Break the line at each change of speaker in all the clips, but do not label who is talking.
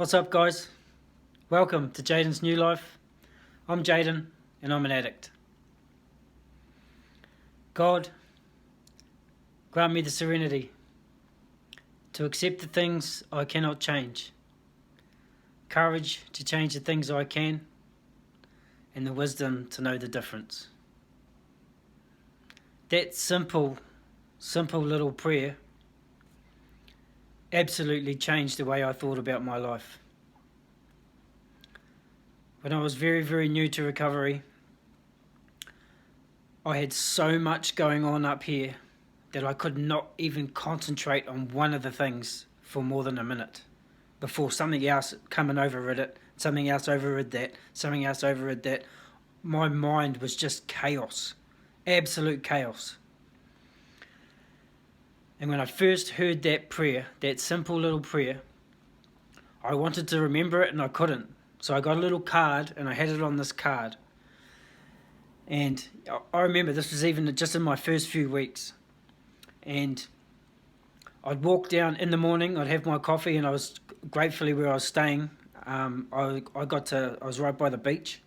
What's up, guys? Welcome to Jaden's New Life. I'm Jaden and I'm an addict. God, grant me the serenity to accept the things I cannot change, courage to change the things I can, and the wisdom to know the difference. That simple little prayer absolutely changed the way I thought about my life. When I was very new to recovery, I had so much going on up here that I could not even concentrate on one of the things for more than a minute before something else come and overrid it, something else overrid that, something else overrid that. My mind was just chaos, absolute chaos. And when I first heard that prayer, that simple little prayer, I wanted to remember it and I couldn't. So I got a little card and I had it on this card. And I remember this was even just in my first few weeks. And I'd walk down in the morning, I'd have my coffee, and I was gratefully where I was staying. I was right by the beach.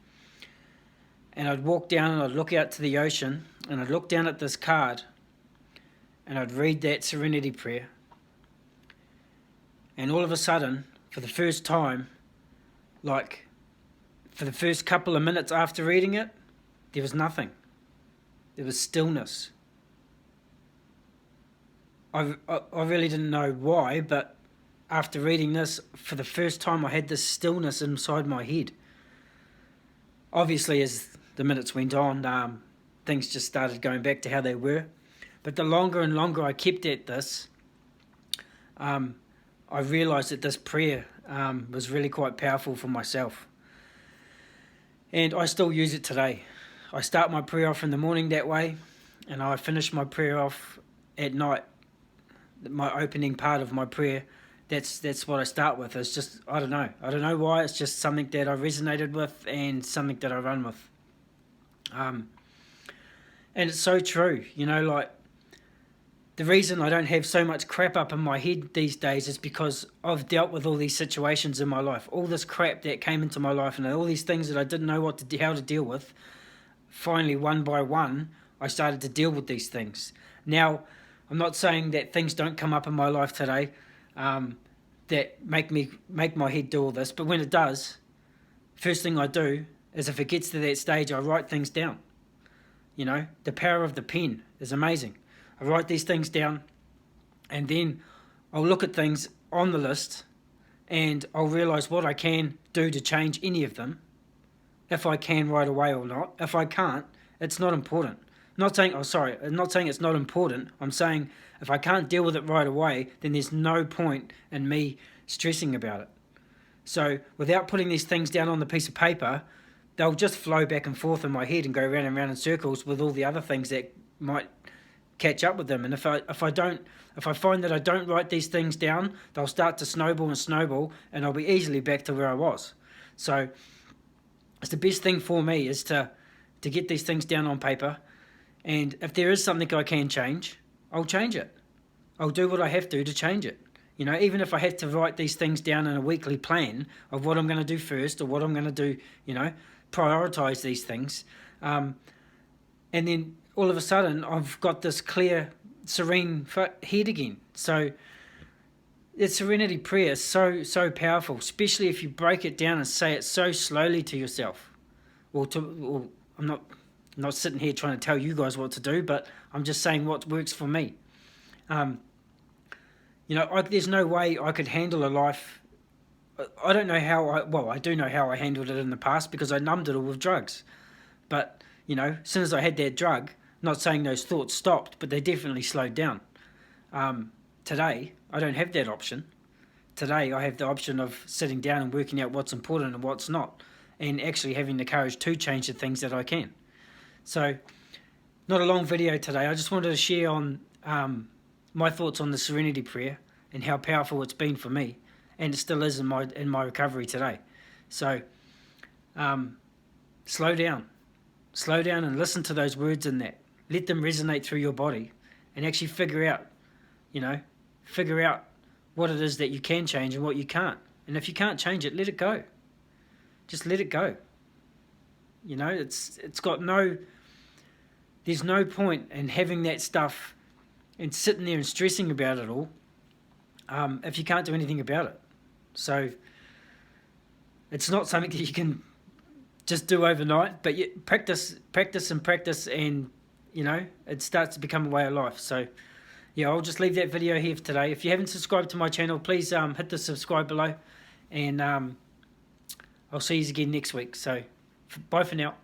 And I'd walk down and I'd look out to the ocean and I'd look down at this card and I'd read that serenity prayer. And all of a sudden, for the first time, like for the first couple of minutes after reading it, there was nothing. There was stillness. I really didn't know why, but after reading this, for the first time I had this stillness inside my head. Obviously, as the minutes went on, things just started going back to how they were. But the longer and longer I kept at this, I realised that this prayer was really quite powerful for myself. And I still use it today. I start my prayer off in the morning that way, and I finish my prayer off at night. My opening part of my prayer, that's what I start with. It's just, I don't know why, it's just something that I resonated with and something that I run with. And it's so true, like, the reason I don't have so much crap up in my head these days is because I've dealt with all these situations in my life, all this crap that came into my life, and all these things that I didn't know how to deal with. Finally, one by one, I started to deal with these things. Now, I'm not saying that things don't come up in my life today that make my head do all this, but when it does, first thing I do is, if it gets to that stage, I write things down. The power of the pen is amazing. I write these things down, and then I'll look at things on the list and I'll realise what I can do to change any of them, if I can right away or not. If I can't, it's not important. I'm not saying it's not important. I'm saying if I can't deal with it right away, then there's no point in me stressing about it. So without putting these things down on the piece of paper, they'll just flow back and forth in my head and go round and round in circles with all the other things that might catch up with them. And if I find that I don't write these things down, they'll start to snowball, and I'll be easily back to where I was. So it's the best thing for me is to get these things down on paper, and if there is something I can change, I'll change it. I'll do what I have to change it. Even if I have to write these things down in a weekly plan of what I'm going to do first, or what I'm going to do, prioritise these things, and then all of a sudden I've got this clear, serene head again. So that serenity prayer is so powerful, especially if you break it down and say it so slowly to yourself. I'm not sitting here trying to tell you guys what to do, but I'm just saying what works for me. There's no way I could handle a life. I don't know how I do know how I handled it in the past, because I numbed it all with drugs. But, as soon as I had that drug, not saying those thoughts stopped, but they definitely slowed down. Today, I don't have that option. Today, I have the option of sitting down and working out what's important and what's not, and actually having the courage to change the things that I can. So, not a long video today. I just wanted to share on my thoughts on the serenity prayer and how powerful it's been for me, and it still is in my recovery today. So, slow down and listen to those words in that. Let them resonate through your body, and actually figure out what it is that you can change and what you can't. And if you can't change it, let it go. Just let it go. You know, it's got no... There's no point in having that stuff and sitting there and stressing about it all if you can't do anything about it. So it's not something that you can just do overnight, but you practice, and, you know, it starts to become a way of life. So, yeah, I'll just leave that video here for today. If you haven't subscribed to my channel, please hit the subscribe below, and I'll see you again next week. So, bye for now.